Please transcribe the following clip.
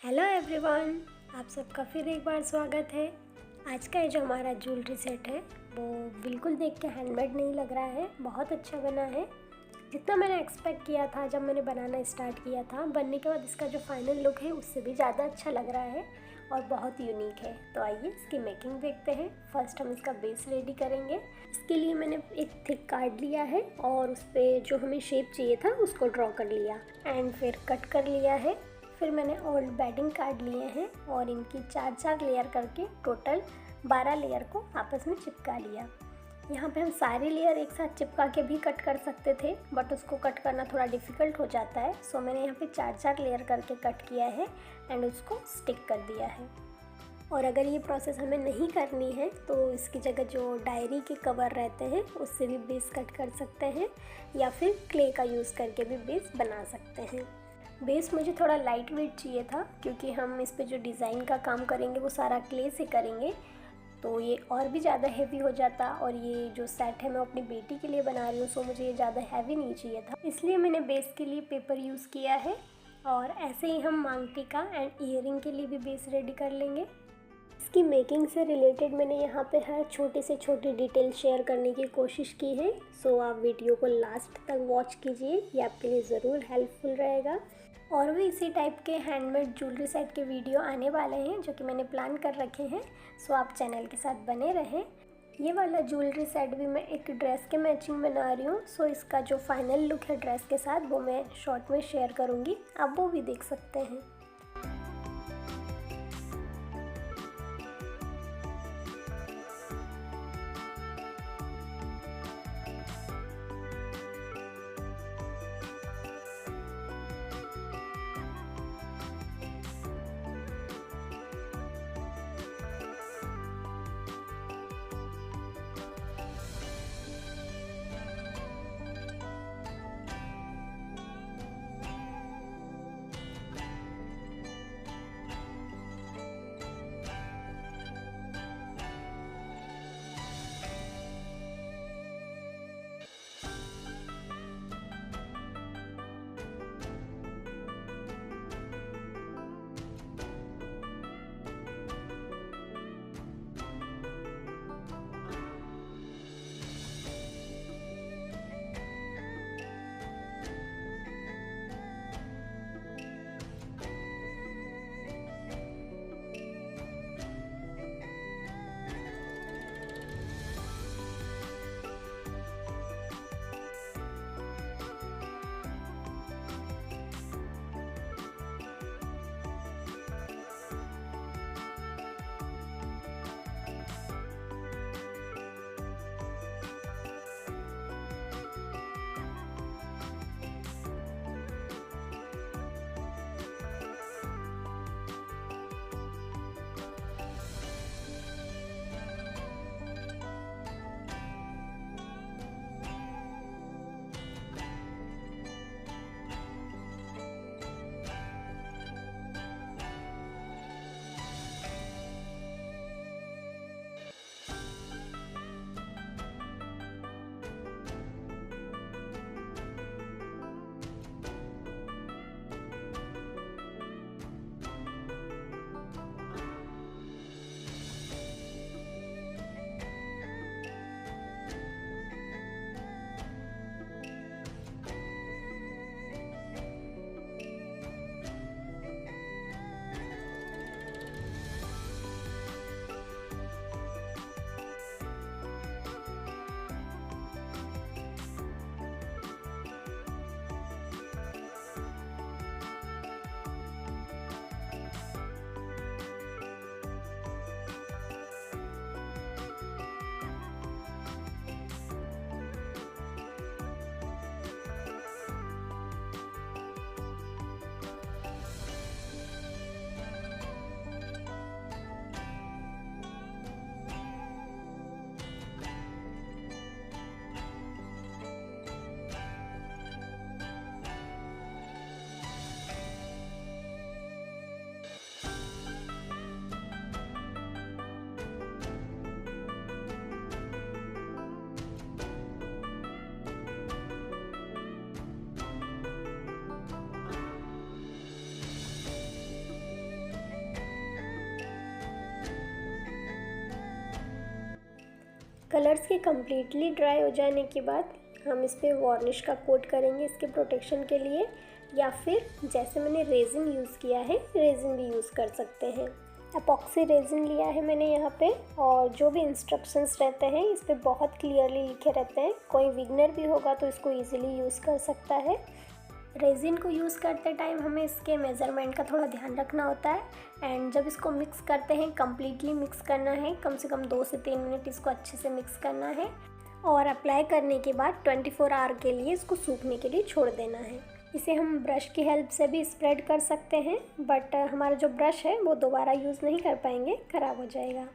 Hello everyone, आप सबका फिर एक बार स्वागत है। आज का ये जो हमारा ज्वेलरी सेट है वो बिल्कुल देख के हैंडमेड नहीं लग रहा है, बहुत अच्छा बना है। जितना मैंने एक्सपेक्ट किया था जब मैंने बनाना स्टार्ट किया था, बनने के बाद इसका जो फाइनल लुक है उससे भी ज़्यादा अच्छा लग रहा है और बहुत यूनिक है। तो आइए इसकी मेकिंग देखते हैं। फर्स्ट हम इसका बेस रेडी करेंगे। इसके लिए मैंने एक थिक कार्ड लिया है और उस पर जो हमें शेप चाहिए था उसको ड्रॉ कर लिया एंड फिर कट कर लिया है। फिर मैंने ओल्ड बेडिंग कार्ड लिए हैं और इनकी 4 लेयर करके टोटल 12 लेयर को आपस में चिपका लिया। यहाँ पे हम सारे लेयर एक साथ चिपका के भी कट कर सकते थे, बट उसको कट करना थोड़ा डिफ़िकल्ट हो जाता है। सो मैंने यहाँ पे 4 लेयर करके कट किया है एंड उसको स्टिक कर दिया है। और अगर ये प्रोसेस हमें नहीं करनी है तो इसकी जगह जो डायरी के कवर रहते हैं उससे भी बेस कट कर सकते हैं या फिर क्ले का यूज़ करके भी बेस बना सकते हैं। बेस मुझे थोड़ा लाइट वेट चाहिए था क्योंकि हम इस पे जो डिज़ाइन का काम करेंगे वो सारा क्ले से करेंगे, तो ये और भी ज़्यादा हैवी हो जाता। और ये जो सेट है मैं अपनी बेटी के लिए बना रही हूँ, सो मुझे ये ज़्यादा हैवी नहीं चाहिए था, इसलिए मैंने बेस के लिए पेपर यूज़ किया है। और ऐसे ही हम मांग टीका एंड ईयरिंग के लिए भी बेस रेडी कर लेंगे। इसकी मेकिंग से रिलेटेड मैंने यहाँ पे हर छोटी से छोटी डिटेल शेयर करने की कोशिश की है। सो आप वीडियो को लास्ट तक वॉच कीजिए, ये आपके लिए ज़रूर हेल्पफुल रहेगा। और भी इसी टाइप के हैंडमेड ज्वेलरी सेट के वीडियो आने वाले हैं जो कि मैंने प्लान कर रखे हैं। सो आप चैनल के साथ बने रहें। ये वाला ज्वेलरी सेट भी मैं एक ड्रेस के मैचिंग बना रही हूँ। सो इसका जो फाइनल लुक है ड्रेस के साथ वो मैं शॉर्ट में शेयर करूँगी, आप वो भी देख सकते हैं। कलर्स के कम्प्लीटली ड्राई हो जाने के बाद हम इस पर वार्निश का कोट करेंगे इसके प्रोटेक्शन के लिए, या फिर जैसे मैंने रेजिन यूज़ किया है रेजिन भी यूज़ कर सकते हैं। एपॉक्सी रेजिन लिया है मैंने यहाँ पे, और जो भी इंस्ट्रक्शंस रहते हैं इस पर बहुत क्लियरली लिखे रहते हैं। कोई बिगनर भी होगा तो इसको इजीली यूज़ कर सकता है। रेजिन को यूज़ करते टाइम हमें इसके मेज़रमेंट का थोड़ा ध्यान रखना होता है, एंड जब इसको मिक्स करते हैं कम्प्लीटली मिक्स करना है, कम से कम 2 से 3 मिनट इसको अच्छे से मिक्स करना है, और अप्लाई करने के बाद 24 आवर के लिए इसको सूखने के लिए छोड़ देना है। इसे हम ब्रश की हेल्प से भी स्प्रेड कर सकते हैं, बट हमारा जो ब्रश है वो दोबारा यूज़ नहीं कर पाएंगे, ख़राब हो जाएगा।